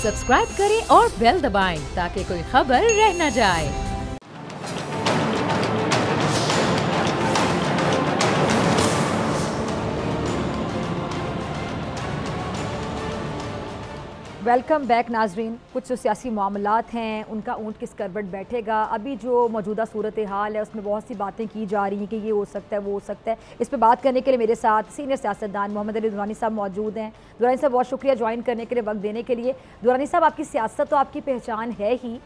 Subscribe करें और bell दबाएं ताकि कोई खबर रह न जाए। वेलकम बैक नाजरीन। कुछ जो सियासी मामलात हैं उनका ऊँट किस करवट बैठेगा। अभी जो मौजूदा सूरत हाल है उसमें बहुत सी बातें की जा रही हैं कि ये हो सकता है वो हो सकता है। इस पर बात करने के लिए मेरे साथ सीनियर सियासतदान मोहम्मद अली दुरानी साहब मौजूद हैं। दुरानी साहब बहुत शुक्रिया ज्वाइन करने के लिए, वक्त देने के लिए। दुरानी साहब, आपकी सियासत तो आपकी पहचान है ही,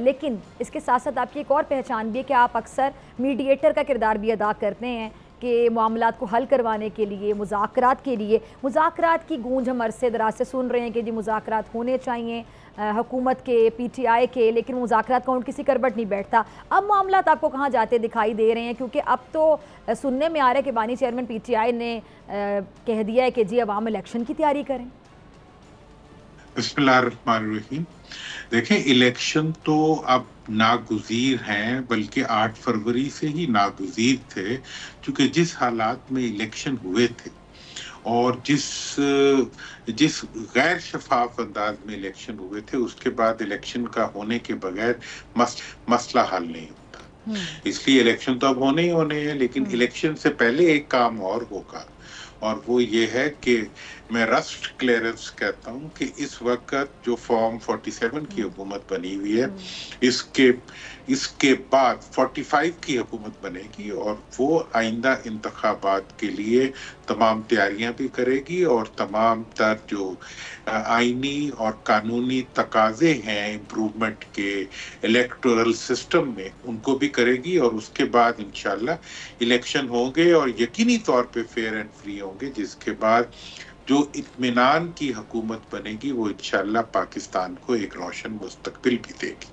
लेकिन इसके साथ साथ आपकी एक और पहचान भी है कि आप अक्सर मीडिएटर का किरदार भी अदा करते हैं कि मामलात को हल करवाने के लिए, मुज़ाकरात के लिए। मुज़ाकरात की गूंज हम अरसे दराज से सुन रहे हैं कि जी मुज़ाकरात होने चाहिए हुकूमत के, PTI के, लेकिन मुज़ाकरात का उन किसी करवट नहीं बैठता। अब मामलात आपको कहाँ जाते दिखाई दे रहे हैं? क्योंकि अब तो सुनने में आ रहा है कि बानी चेयरमैन PTI ने कह दिया है कि जी अवाम इलेक्शन की तैयारी करें। बिस्मिल्लाहिर्रहमानिर्रहीम। देखें, इलेक्शन तो अब नागुज़ीर हैं, बल्कि 8 फरवरी से ही नागुज़ीर थे, क्योंकि जिस हालात में इलेक्शन हुए थे और जिस गैर शफाफ अंदाज में इलेक्शन हुए थे, उसके बाद इलेक्शन का होने के बगैर मसला हल नहीं होता। इसलिए इलेक्शन तो अब होने ही होने हैं, लेकिन इलेक्शन से पहले एक काम और होगा, और वो ये है कि मैं रस्ट क्लियरेंस कहता हूँ कि इस वक्त जो फॉर्म 47 की हुकूमत बनी हुई है, इसके बाद 45 की हुकूमत बनेगी और वो आइंदा इंतखाबात के लिए तमाम तैयारियां भी करेगी और तमाम तर जो आईनी और कानूनी तकाजे हैं इम्प्रूवमेंट के इलेक्टोरल सिस्टम में, उनको भी करेगी। और उसके बाद इंशाल्लाह इलेक्शन होंगे और यकीनी तौर पे फेयर एंड फ्री होंगे, जिसके बाद जो इत्मीनान की हुकूमत बनेगी वो इंशाल्लाह पाकिस्तान को एक रोशन मुस्तकबिल भी देगी।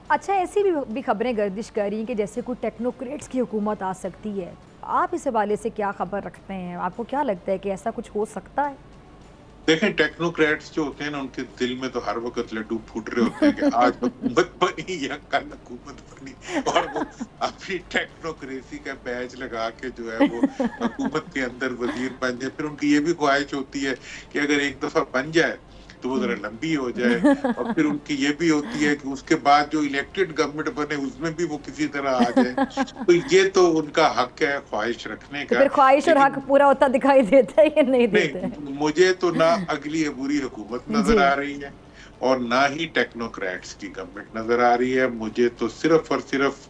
अच्छा, ऐसी भी खबरें गर्दिश कर रही हैं कि जैसे कोई टेक्नोक्रेट्स की हुकूमत आ सकती है। आप इस हवाले से क्या खबर रखते हैं? आपको क्या लगता है कि ऐसा कुछ हो सकता है? देखें, टेक्नोक्रेट्स जो होते हैं ना, उनके दिल में तो हर वक्त लड्डू फूट रहे होते हैं कि आज हुकूमत बनी या कल हुकूमत बनी, और वो अपनी टेक्नोक्रेसी का बैज लगा के जो है वो हुकूमत के अंदर वजीर बन जाए। फिर उनकी ये भी ख्वाहिश होती है कि अगर एक दफा बन जाए तो वो जरा लंबी हो जाए, और फिर उनकी ये भी होती है कि उसके बाद जो इलेक्टेड गवर्नमेंट बने उसमें भी वो किसी तरह आ जाए। तो ये तो उनका हक है ख्वाहिश रखने का। तो फिर ख्वाहिश और हक पूरा होता दिखाई देता है या नहीं देता? नहीं, मुझे तो ना अगली बुरी हुकूमत नजर आ रही है और ना ही टेक्नोक्रेट्स की गवर्नमेंट नजर आ रही है। मुझे तो सिर्फ और सिर्फ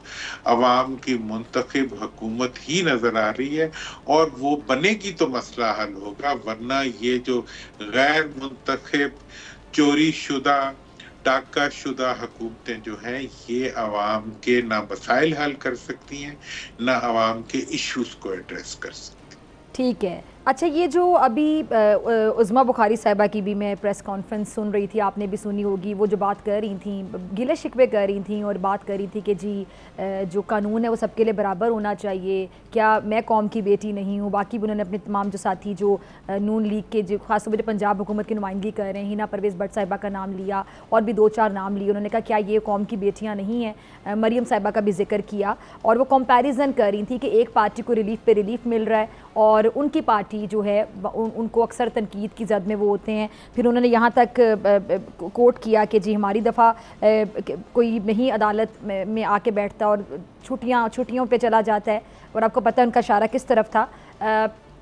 अवाम की मुंतखब हुकूमत ही नजर आ रही है, और वो बनेगी तो मसला हल होगा, वरना ये जो गैर मुंतखब, चोरी शुदा, डाका शुदा हुकूमतें जो हैं, ये अवाम के ना मसाइल हल कर सकती हैं, ना अवाम के इश्यूज को एड्रेस कर सकती। ठीक है। अच्छा, ये जो अभी उज़्मा बुखारी साहिबा की भी मैं प्रेस कॉन्फ्रेंस सुन रही थी, आपने भी सुनी होगी, वो जो बात कर रही थी, गिले शिकवे कर रही थी और बात कर रही थी कि जी जो कानून है वो सबके लिए बराबर होना चाहिए, क्या मैं कौम की बेटी नहीं हूँ। बाकी भी उन्होंने अपने तमाम जो साथी जो नून लीग के जो खासतौर पर पंजाब हुकूमत की नुमाइंदगी कर रहे हैं, हिना परवेज़ भट्ट साहिबा का नाम लिया और भी 2-4 नाम लिए। उन्होंने कहा क्या ये कौम की बेटियाँ नहीं हैं? मरियम साहिबा का भी जिक्र किया और वो कंपैरिजन कर रही थी कि एक पार्टी को रिलीफ पे रिलीफ मिल रहा है और उनकी पार्टी जो है उनको अक्सर तनकीद की जद में वो होते हैं। फिर उन्होंने यहाँ तक कोट किया कि जी हमारी दफ़ा कोई नहीं अदालत में आके बैठता और छुट्टियों पे चला जाता है, और आपको पता है उनका इशारा किस तरफ था।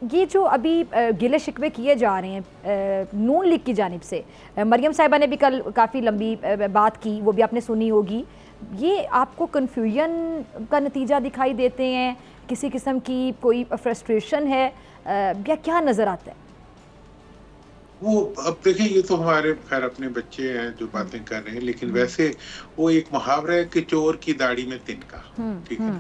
ये जो अभी गिले शिकवे किए जा रहे हैं नून लीग की जानिब से, मरियम साहिबा ने भी कल काफ़ी लंबी बात की, वो भी आपने सुनी होगी। ये आपको कन्फ्यूजन का नतीजा दिखाई देते हैं? किसी किस्म की कोई फ्रस्ट्रेशन है या क्या नज़र आता है? वो अब देखें, ये तो हमारे खैर अपने बच्चे हैं जो बातें कर रहे हैं, लेकिन वैसे वो एक मुहावरा है कि चोर की दाढ़ी में तिनका। ठीक है,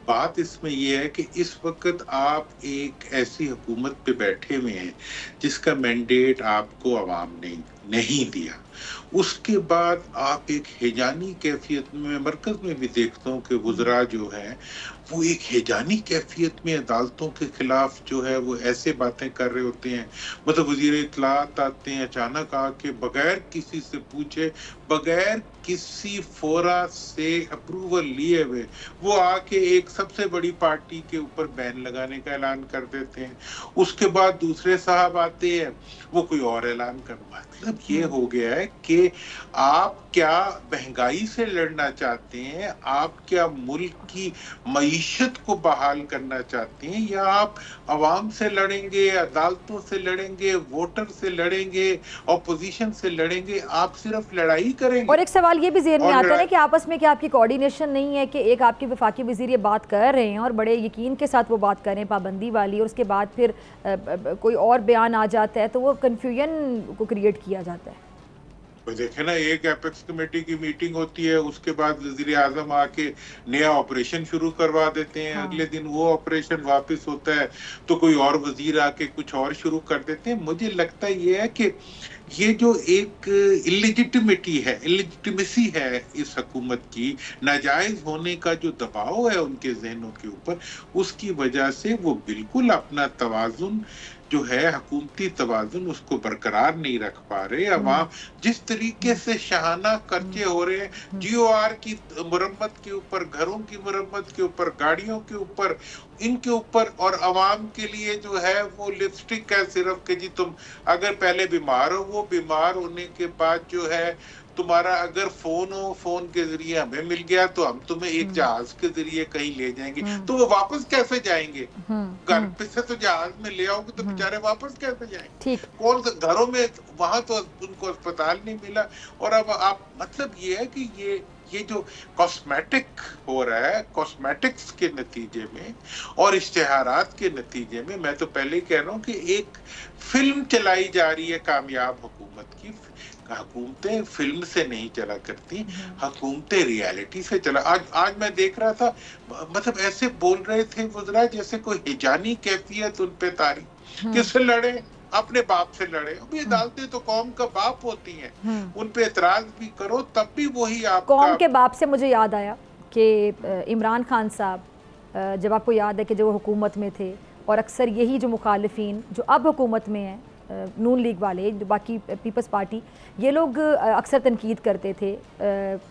बात इसमें ये है कि इस वक्त आप एक ऐसी हुकूमत पे बैठे हुए हैं जिसका मैंडेट आपको अवाम ने नहीं दिया। उसके बाद आप एक हिजानी कैफियत में, मरकज में भी देखता हूँ कि वुज़रा जो है वो एक हिजानी कैफियत में अदालतों के खिलाफ जो है वो ऐसे बातें कर रहे होते हैं। मतलब वज़ीर इत्तलात आते हैं अचानक आके, बगैर किसी से पूछे, बगैर किसी फोरा से अप्रूवल लिए हुए वो आके एक सबसे बड़ी पार्टी के ऊपर बैन लगाने का ऐलान कर देते हैं, उसके बाद दूसरे साहब आते हैं, वो कोई और ऐलान कर। मतलब ये हो गया है कि आप क्या महंगाई से लड़ना चाहते हैं, आप क्या मुल्क की मईशत को बहाल करना चाहते हैं, या आप अवाम से लड़ेंगे, अदालतों से लड़ेंगे, वोटर से लड़ेंगे, ऑपोजिशन से लड़ेंगे, आप सिर्फ लड़ाई करेंगे। और एक सवाल ये भी ज़हन में आता है कि आपस में क्या आपकी कोऑर्डिनेशन नहीं है कि एक आपके वफाकी वज़ीर ये बात कर रहे हैं और बड़े यकीन के साथ वो बात कर रहे हैं पाबंदी वाली, और उसके बाद फिर कोई और बयान आ जाता है तो वो कन्फ्यूजन को क्रिएट किया जाता है। देखे ना, एक एपेक्स कमेटी की मीटिंग होती है, उसके बाद वजीर आजम आके नया ऑपरेशन शुरू करवा देते हैं। हाँ। अगले दिन वो ऑपरेशन वापस होता है तो कोई और वजीर आके कुछ और शुरू कर देते हैं। मुझे लगता ये है कि ये जो एक इलिजिटिमिटी है, इलिजिटिमेसी है इस हुकूमत की, नाजायज होने का जो दबाव है उनके जहनों के ऊपर, उसकी वजह से वो बिल्कुल अपना तवाजुन जो है, हुकूमती तवाजुन, उसको बरकरार नहीं रख पा रहे। अवाम जिस तरीके से शहाना खर्चे हो रहे हैं, GOR की मुरम्मत के ऊपर, घरों की मुरम्मत के ऊपर, गाड़ियों के ऊपर, इनके ऊपर, और अवाम के लिए जो है वो लिपस्टिक है सिर्फ कि जी तुम अगर पहले बीमार हो, वो बीमार होने के बाद जो है तुम्हारा अगर फोन हो, फोन के जरिए हमें मिल गया तो हम तुम्हें एक जहाज के जरिए कहीं ले जाएंगे। तो वो वापस कैसे जाएंगे? घर पे से तो जहाज में ले आओगे तो बेचारे वापस कैसे जाएंगे? कौन घरों में, वहां तो उनको अस्पताल नहीं मिला। और अब आप, मतलब ये है कि ये जो कॉस्मेटिक हो रहा है, कॉस्मेटिक्स के नतीजे में और इश्तिहारात के नतीजे में, मैं तो पहले ही कह रहा हूँ कि एक फिल्म चलाई जा रही है कामयाब हुकूमत की। हुकूमतें फिल्म से नहीं चला करती, हुकूमतें रियलिटी से चला। आज मैं देख रहा था, मतलब ऐसे बोल रहे थे वज़रा जैसे कोई हिजानी कैफियत उन पे तारी। किससे लड़े? अपने बाप से लड़े। अभी अदालतें तो कौम का बाप होती हैं, उन पे एतराज भी करो तब भी वही आप कौम के बाप से मुझे याद आया कि इमरान खान साहब, जब आपको याद है कि जब वो हुकूमत में थे, और अक्सर यही जो मुखालिफिन जो अब हुकूमत में हैं, नून लीग वाले, जो बाकी पीपल्स पार्टी, ये लोग अक्सर तनकीद करते थे,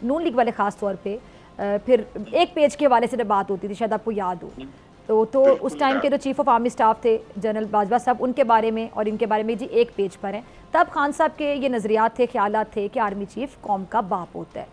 नून लीग वाले ख़ास तौर पे। फिर एक पेज के हवाले से जब बात होती थी, शायद आपको याद हो, तो उस टाइम के जो चीफ़ ऑफ आर्मी स्टाफ थे जनरल बाजवा साहब, उनके बारे में और इनके बारे में जी एक पेज पर हैं। तब खान साहब के ये नज़रियात थे, ख्यालात थे कि आर्मी चीफ़ कौम का बाप होता है,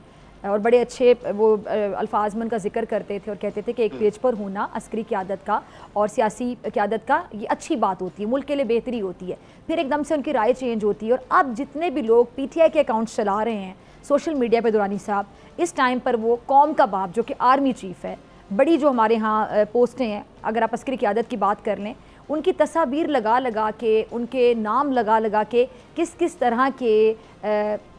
और बड़े अच्छे वो अल्फाज में उनका जिक्र करते थे और कहते थे कि एक पेज पर होना अस्करी क़यादत का और सियासी क़यादत का ये अच्छी बात होती है, मुल्क के लिए बेहतरी होती है। फिर एकदम से उनकी राय चेंज होती है, और अब जितने भी लोग PTI के अकाउंट्स चला रहे हैं सोशल मीडिया पे, दुरानी साहब इस टाइम पर वो कौम का बाप जो कि आर्मी चीफ़ है, बड़ी जो हमारे यहाँ पोस्टें हैं, अगर आप अस्करी क़यादत की बात कर लें, उनकी तस्वीर लगा लगा के, उनके नाम लगा लगा के किस किस तरह के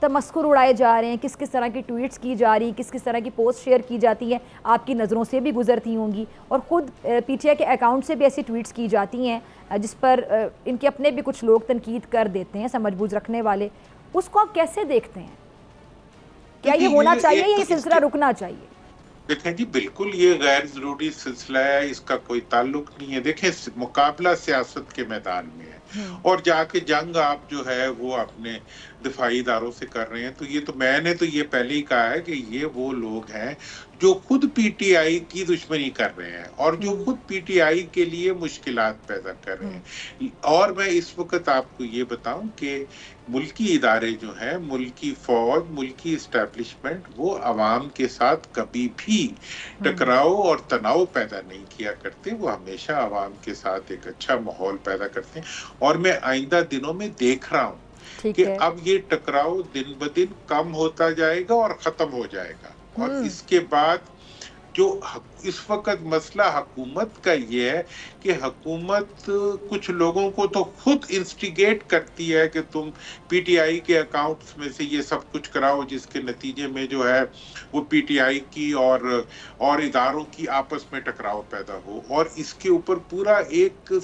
तमस्कुर उड़ाए जा रहे हैं, किस किस तरह की ट्वीट्स की जा रही, किस किस तरह की पोस्ट शेयर की जाती हैं, आपकी नज़रों से भी गुजरती होंगी, और ख़ुद PTI के अकाउंट से भी ऐसी ट्वीट्स की जाती हैं जिस पर इनके अपने भी कुछ लोग तनकीद कर देते हैं, समझबूझ रखने वाले। उसको आप कैसे देखते हैं? क्या ये होना चाहिए या ये सिलसिला रुकना चाहिए? देखें जी, बिल्कुल ये गैर जरूरी सिलसिला है, इसका कोई ताल्लुक नहीं है। देखें, मुकाबला सियासत के मैदान में है, और जाके जंग आप जो है वो अपने दिफाई इदारों से कर रहे हैं। तो ये तो मैंने तो ये पहले ही कहा है कि ये वो लोग हैं जो खुद PTI की दुश्मनी कर रहे हैं और जो खुद PTI के लिए मुश्किलात पैदा कर रहे हैं। और मैं इस वक्त आपको ये बताऊं कि मुल्की इदारे जो हैं, मुल्की फौज, मुल्की इस्टेब्लिशमेंट, वो अवाम के साथ कभी भी टकराव और तनाव पैदा नहीं किया करते। वो हमेशा अवाम के साथ एक अच्छा माहौल पैदा करते हैं, और मैं आइंदा दिनों में देख रहा हूँ कि अब ये टकराव दिन ब दिन कम होता जाएगा और खत्म हो जाएगा। और इसके बाद जो इस वक्त मसला हुकूमत का ये है कि हुकूमत कुछ लोगों को तो खुद इंस्टिगेट करती है कि तुम PTI के अकाउंट्स में से ये सब कुछ कराओ, जिसके नतीजे में जो है वो PTI की और इदारों की आपस में टकराव पैदा हो। और इसके ऊपर पूरा एक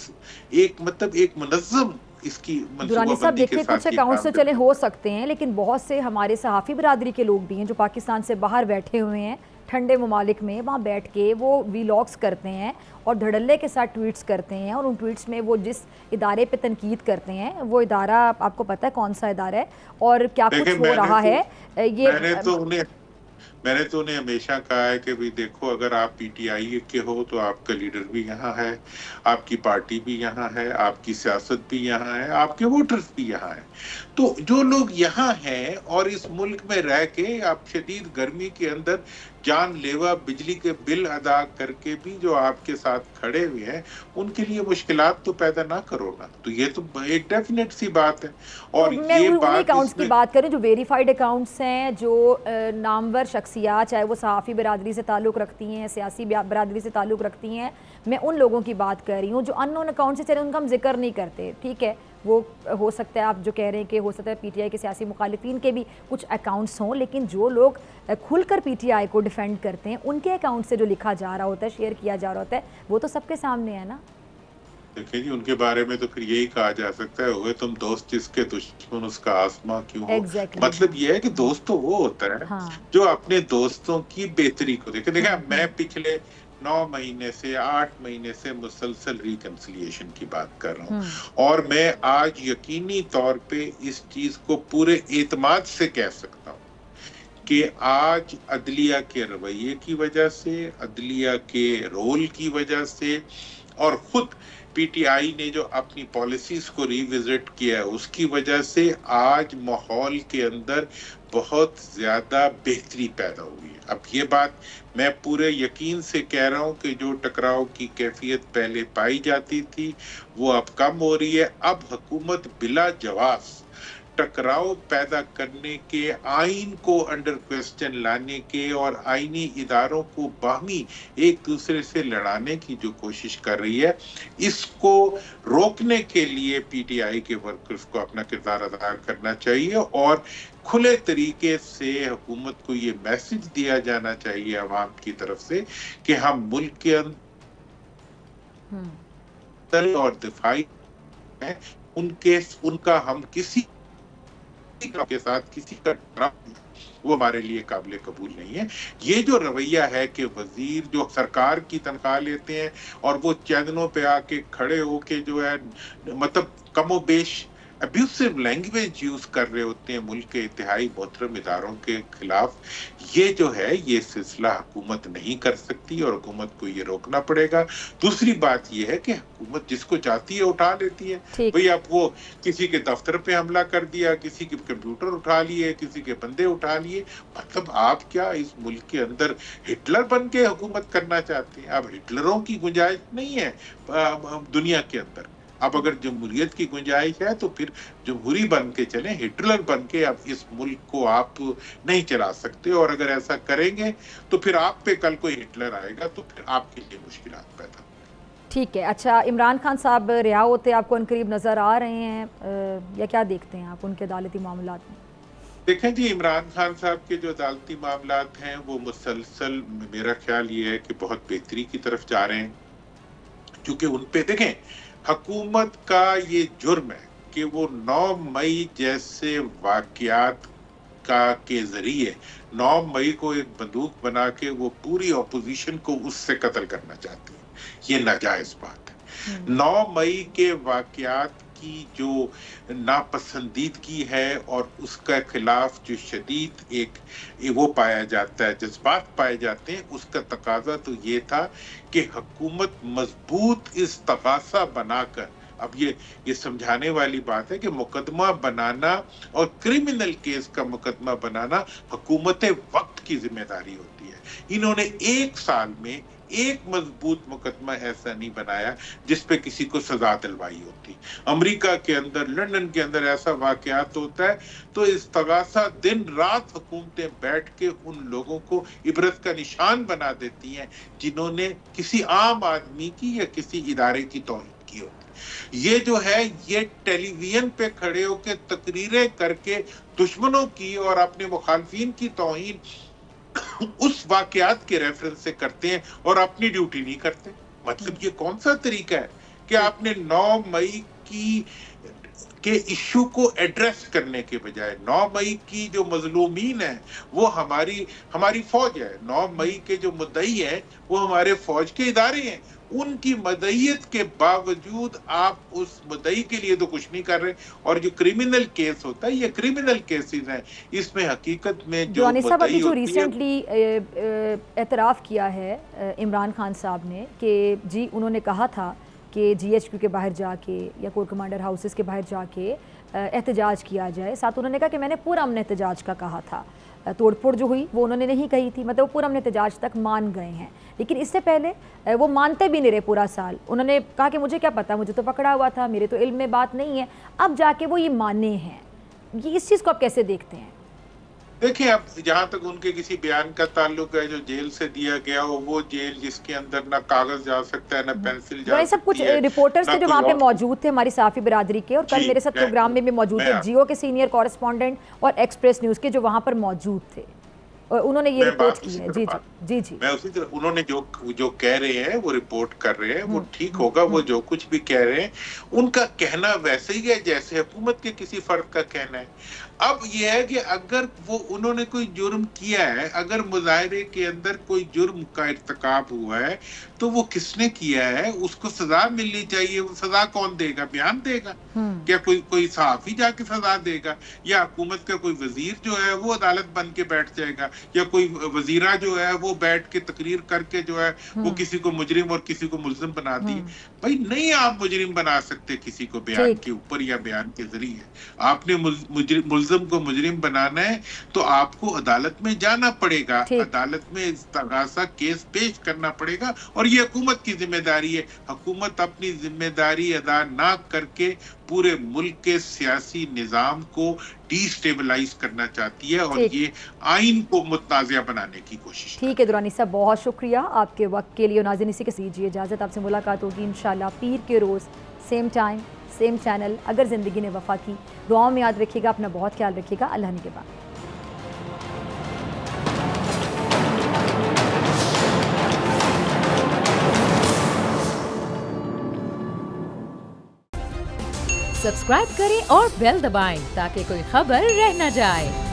मतलब एक मुनज़्ज़म इसकी दुरानी साहब देखिए, कुछ अकाउंट्स तो चले हो सकते हैं, लेकिन बहुत से हमारे सहाफ़ी बिरादरी के लोग भी हैं जो पाकिस्तान से बाहर बैठे हुए हैं, ठंडे ममालिक में, वहाँ बैठ के वो वीलॉग्स करते हैं और धड़ल्ले के साथ ट्वीट्स करते हैं, और उन ट्वीट्स में वो जिस इदारे पे तनकीद करते हैं, वो इदारा आपको पता है कौन सा इदारा है और क्या कुछ हो रहा है। ये मैंने तो उन्हें हमेशा कहा है कि भाई देखो, अगर आप पीटीआई के हो तो आपका लीडर भी यहाँ है, आपकी पार्टी भी यहाँ है, आपकी सियासत भी यहाँ है, आपके वोटर्स भी यहाँ है। तो जो लोग यहाँ हैं और इस मुल्क में रह के आप शदीद गर्मी के अंदर जानलेवा बिजली के बिल अदा करके भी जो आपके साथ खड़े हुए हैं, उनके लिए मुश्किलात तो पैदा ना करो ना। तो ये तो एक डेफिनेट सी बात है। और तो मैं ये उन बात अकाउंट्स की बात करूं जो वेरीफाइड अकाउंट्स हैं, जो नामवर शख्सियात, चाहे वो सहाफ़ी बरादरी से ताल्लुक़ रखती हैं, सियासी बरादरी से ताल्लुक़ रखती हैं, मैं उन लोगों की बात कर रही हूँ जो अननोन अकाउंट से, चले उनका हम जिक्र नहीं करते, ठीक है, वो हो सकता है आप जो कह रहे हैं कि हो सकता है पीटीआई के सियासी मुखालिफिन के भी कुछ अकाउंट्स हों, लेकिन जो लोग खुलकर पीटीआई को डिफेंड करते हैं, उनके अकाउंट से जो लिखा जा रहा होता है, शेयर किया जा रहा होता है, वो तो सबके सामने है ना। देखिए जी, उनके बारे में तो फिर यही कहा जा सकता है, हुए तुम दोस्त जिसके दुश्मन उसका आसमां क्यों हो। मतलब ये है कि दोस्त तो वो होता है जो अपने दोस्तों की बेहतरी को देखे। देखिए मैं पिछले 9 महीने से 8 महीने से मुसलसल रिकंसिलिएशन की बात कर रहा हूँ, और मैं आज यकीनी तौर पे इस चीज को पूरे एतमाद से कह सकता हूँ कि आज अदलिया के रवैये की वजह से, अदलिया के रोल की वजह से, और खुद पीटीआई ने जो अपनी पॉलिसीज को रिविजिट किया है उसकी वजह से आज माहौल के अंदर बहुत ज्यादा बेहतरी पैदा हुई है। अब ये बात मैं पूरे यकीन से कह रहा हूं कि जो टकराव की कैफियत पहले पाई जाती थी वो अब कम हो रही है। अब हुकूमत बिला जवाब टकराव पैदा करने के, आइन को अंडर क्वेश्चन लाने के और आईनी इदारों को बाहमी एक दूसरे से लड़ाने की जो कोशिश कर रही है, इसको रोकने के लिए पीटीआई के वर्कर्स को अपना किरदार अदा करना चाहिए और खुले तरीके से हुकूमत को ये मैसेज दिया जाना चाहिए अवाम की तरफ से कि हम मुल्क के अंदर और दिफाई है उनका हम किसी के साथ किसी का वो हमारे लिए काबिल कबूल नहीं है। ये जो रवैया है कि वजीर जो सरकार की तनख्वाह लेते हैं और वो चैनलों पे आके खड़े होके जो है मतलब कमोबेश अब्यूसिव लैंग्वेज यूज कर रहे होते हैं मुल्क के इंतहाई मोहतरम इदारों के खिलाफ, ये जो है ये सिलसिला हुकूमत नहीं कर सकती और हुकूमत को ये रोकना पड़ेगा। दूसरी बात ये है कि हुकूमत जिसको चाहती है उठा लेती है। भाई अब वो किसी के दफ्तर पे हमला कर दिया, किसी के कंप्यूटर उठा लिए, किसी के बंदे उठा लिए। मतलब आप क्या इस मुल्क के अंदर हिटलर बन के हुकूमत करना चाहते हैं? अब हिटलरों की गुंजाइश नहीं है दुनिया के अंदर। अब अगर जमहूरियत की गुंजाइश है तो फिर जमहूरी बन के चलें, हिटलर बन के अब इस मुल्क को आप नहीं चला सकते। और अगर ऐसा करेंगे तो फिर आप पे कल कोई हिटलर आएगा तो फिर आपके लिए मुश्किलात पैदा। ठीक है, अच्छा, इमरान खान साहब रिहा होते आपको अनकरीब नज़र आ रहे हैं या क्या देखते हैं आप उनके अदालती मामलात में? देखें जी, इमरान खान साहब के जो अदालती मामलात हैं वो मुसलसल मेरा ख्याल ये है कि बहुत बेहतरी की तरफ जा रहे हैं, क्योंकि उन पे देखें हुकूमत का ये जुर्म है कि वो 9 मई जैसे वाकयात का के जरिए 9 मई को एक बंदूक बना के वो पूरी ऑपोजिशन को उससे कत्ल करना चाहती है। ये नाजायज बात है। 9 मई के वाकयात की जो नापसंदीदगी है और उसका खिलाफ जो शदीद एक वो पाया जाता है, जज्बात पाए जाते हैं, उसका तकाजा तो ये था कि हुकूमत मजबूत इस्तगासा बनाकर, अब ये समझाने वाली बात है कि मुकदमा बनाना और क्रिमिनल केस का मुकदमा बनाना हुकूमत वक्त की जिम्मेदारी होती है। इन्होंने 1 साल में एक मजबूत मुकदमा ऐसा नहीं बनाया जिस पे किसी को सजा दिलवाई होती। अमेरिका के अंदर, लंदन के अंदर ऐसा वाकयात होता है तो इस्तगासा दिन रात हुकूमतें बैठ के उन लोगों को इबरत का निशान बना देती हैं जिन्होंने किसी आम आदमी की या किसी इदारे की तौहीन की होती। ये जो है ये टेलीविजन पे खड़े होकर तकरीरें करके दुश्मनों की और अपने मुखालफिन की तौहीन उस वाकयात के रेफरेंस से करते हैं और अपनी ड्यूटी नहीं करते। मतलब ये कौन सा तरीका है कि आपने 9 मई के इश्यू को एड्रेस करने के बजाय 9 मई की जो मजलूमीन है वो हमारी फौज है, 9 मई के जो मुद्दई है वो हमारे फौज के इदारे हैं, उनकी मदईयत के बावजूद आप उस मदई के लिए तो कुछ नहीं कर रहे। और जो क्रिमिनल केस होता है, ये क्रिमिनल केसेस है, इसमें हकीकत में जो साहब अभी जो होती है, रिसेंटली एतराफ़ किया है इमरान खान साहब ने कि जी उन्होंने कहा था कि GHQ के बाहर जाके या कोर कमांडर हाउसेस के बाहर जाके एहतजाज किया जाए। साथ उन्होंने कहा कि मैंने पूरा अमन एहतजाज का कहा था, तोड़फोड़ जो हुई वो उन्होंने नहीं कही थी, मतलब वो पूरा अमन एहतजाज तक मान गए हैं। लेकिन इससे पहले वो मानते भी नहीं रहे पूरा साल। उन्होंने कहा कि मुझे क्या पता, मुझे तो पकड़ा हुआ था, मेरे तो इल्म में बात नहीं है। अब जाके वो ये माने हैं, ये इस चीज़ को आप कैसे देखते हैं? देखिए, अब जहां तक उनके किसी बयान का ताल्लुक है, जो जेल से दिया गया हो, वो जेल जिसके अंदर ना कागज जा सकता है, ना पेंसिल जा सब कुछ रिपोर्टर्स थे जो वहाँ पे मौजूद थे हमारी साफी बिरादरी के, और कल मेरे साथ प्रोग्राम में भी मौजूद थे जियो के सीनियर कॉरेस्पॉन्डेंट और एक्सप्रेस न्यूज़ के जो वहाँ पर मौजूद थे, और उन्होंने ये रिपोर्ट की है। जी जी जी जी, मैं उसी तरह, उन्होंने जो कह रहे हैं वो रिपोर्ट कर रहे हैं, वो ठीक होगा। वो जो कुछ भी कह रहे हैं उनका कहना वैसे ही है जैसे हुकूमत के किसी फर्द का कहना है। अब यह है कि अगर वो उन्होंने कोई जुर्म किया है, अगर मुजाहरे के अंदर कोई जुर्म का इर्तिकाब हुआ है, तो वो किसने किया है उसको सजा मिलनी चाहिए। वो सजा कौन देगा? बयान देगा? क्या कोई सहाफी जाके सजा देगा? या हुकूमत का कोई वजीर जो है वो अदालत बन के बैठ जाएगा? या कोई वजीरा जो है वो बैठ के तकरीर करके जो है वो किसी को मुजरिम और किसी को मुल्जिम बना दी? भाई नहीं, आप मुजरिम बना सकते किसी को बयान के ऊपर या बयान के जरिए। आपने मुल्जिम को मुजरिम बनाना है तो आपको अदालत में जाना पड़ेगा, अदालत में इस्तगासा केस पेश करना पड़ेगा, और ये हुकूमत की जिम्मेदारी है। हुकूमत अपनी जिम्मेदारी अदा ना करके पूरे मुल्क के सियासी निजाम को डिस्टेबलाइज करना चाहती है, और ये आइन को मुतनाज़िया बनाने की कोशिश। ठीक है दुरानी साहब, बहुत शुक्रिया आपके वक्त के लिए। नाज़रीन, इसी के दीजिए इजाज़त, आपसे मुलाकात होगी इंशाल्लाह पीर के रोज़, सेम टाइम सेम चैनल। अगर ज़िंदगी ने वफ़ा की, दुआओं में याद रखिएगा, अपना बहुत ख्याल रखिएगा। अल्लाह ने के बाद सब्सक्राइब करें और बेल दबाएं ताकि कोई खबर रह न जाए।